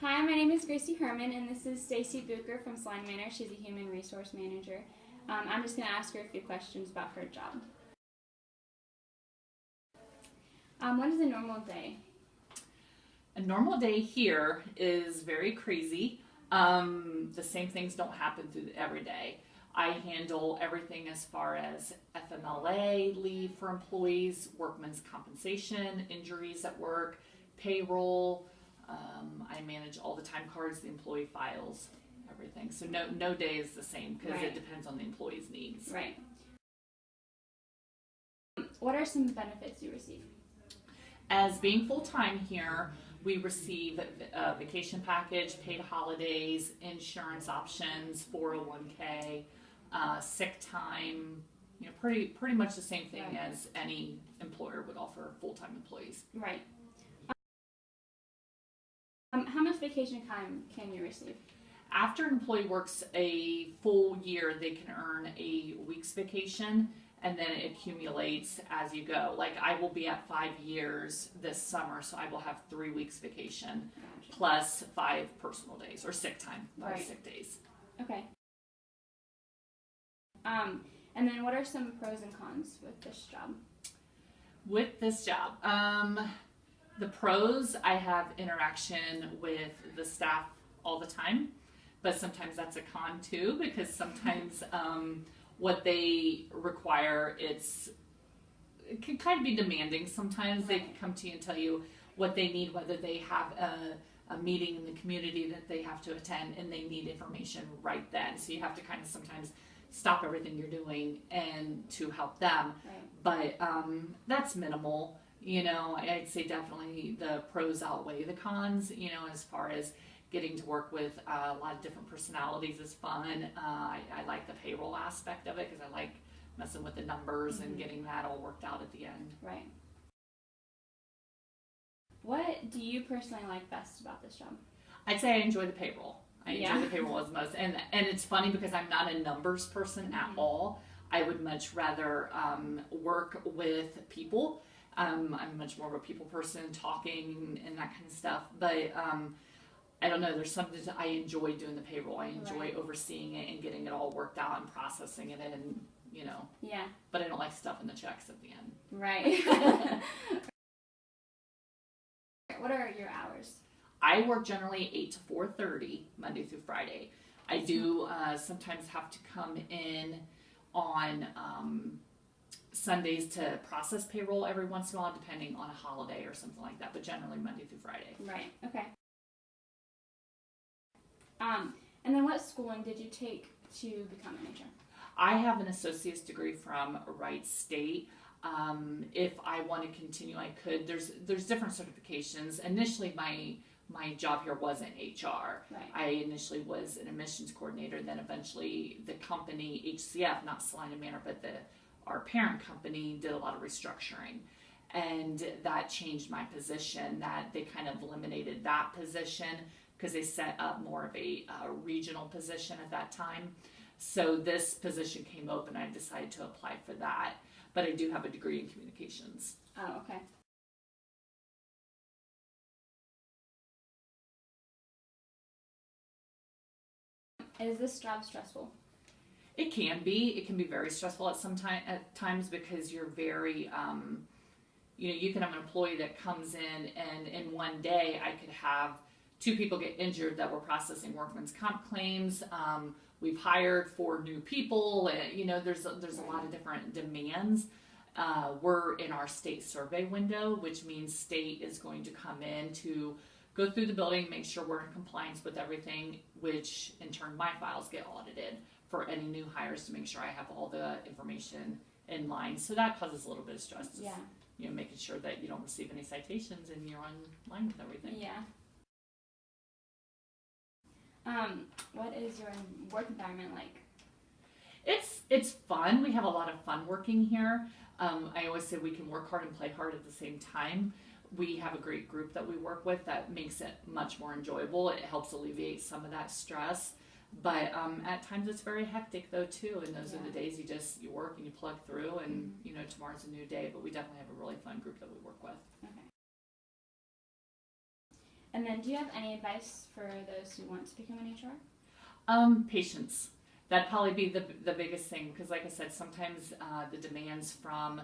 Hi, my name is Gracie Herman, and this is Stacy Bucher from Slime Manor. She's a human resource manager. I'm just going to ask her a few questions about her job. What is a normal day? A normal day here is very crazy. The same things don't happen through every day. I handle everything as far as FMLA leave for employees, workman's compensation, injuries at work, payroll. I manage all the time cards, the employee files, everything. So no day is the same because it depends on the employee's needs. Right. What are some benefits you receive? As being full-time here, we receive a vacation package, paid holidays, insurance options, 401k, sick time, pretty much the same thing as any employer would offer full-time employees. Right. How much vacation time can you receive? After an employee works a full year, they can earn a week's vacation, and then it accumulates as you go. Like I will be at 5 years this summer, so I will have 3 weeks vacation, plus 5 personal days, or sick time, 5 sick days. Okay. And then what are some pros and cons with this job? With this job, the pros, I have interaction with the staff all the time, but sometimes that's a con too, because sometimes what they require, it can kind of be demanding. Sometimes they can come to you and tell you what they need, whether they have a meeting in the community that they have to attend and they need information right then. So you have to kind of sometimes stop everything you're doing and to help them. But that's minimal. I'd say definitely the pros outweigh the cons, as far as getting to work with a lot of different personalities is fun. I like the payroll aspect of it because I like messing with the numbers and getting that all worked out at the end. Right. What do you personally like best about this job? I'd say I enjoy the payroll. I enjoy the payroll as most. And it's funny because I'm not a numbers person at all. I would much rather work with people. I'm much more of a people person, talking and that kind of stuff. But I don't know, there's something that I enjoy doing the payroll. I enjoy overseeing it and getting it all worked out and processing it and, Yeah. But I don't like stuffing the checks at the end. Right. What are your hours? I work generally 8 to 4:30, Monday through Friday. I do sometimes have to come in on Sundays to process payroll every once in a while, depending on a holiday or something like that, but generally Monday through Friday. Right, okay. And then what schooling did you take to become an HR? I have an associate's degree from Wright State. If I want to continue, I could. There's different certifications. Initially, my job here wasn't HR. Right. I initially was an admissions coordinator, then eventually the company, HCF, not Salina Manor, but our parent company did a lot of restructuring. And that changed my position, that they kind of eliminated that position because they set up more of a regional position at that time. So this position came open, I decided to apply for that. But I do have a degree in communications. Oh, okay. Is this job stressful? It can be. It can be very stressful at times because you're very, you can have an employee that comes in and in one day I could have 2 people get injured that were processing workman's comp claims. We've hired 4 new people. There's a lot of different demands. We're in our state survey window, which means state is going to come in to go through the building, make sure we're in compliance with everything, which in turn my files get audited for any new hires to make sure I have all the information in line. So that causes a little bit of stress. Yeah. Making sure that you don't receive any citations and you're on line with everything. Yeah. What is your work environment like? It's fun. We have a lot of fun working here. I always say we can work hard and play hard at the same time. We have a great group that we work with that makes it much more enjoyable. It helps alleviate some of that stress. But at times it's very hectic though too, and those are the days you work and you plug through, and tomorrow's a new day. But we definitely have a really fun group that we work with. Okay. And then do you have any advice for those who want to become an HR? Patience. That'd probably be the biggest thing, because like I said, sometimes the demands from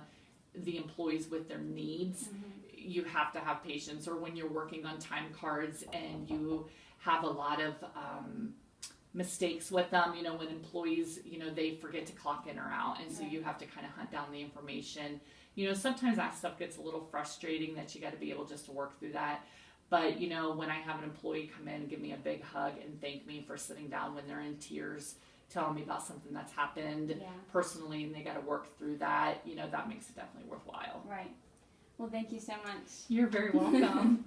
the employees with their needs, you have to have patience. Or when you're working on time cards and you have a lot of mistakes with them, you know, when employees, you know, they forget to clock in or out, and so you have to kind of hunt down the information. You know, sometimes that stuff gets a little frustrating, that you got to be able just to work through that. But, you know, when I have an employee come in, give me a big hug and thank me for sitting down when they're in tears, telling me about something that's happened personally, and they got to work through that, you know, that makes it definitely worthwhile. Right. Well, thank you so much. You're very welcome.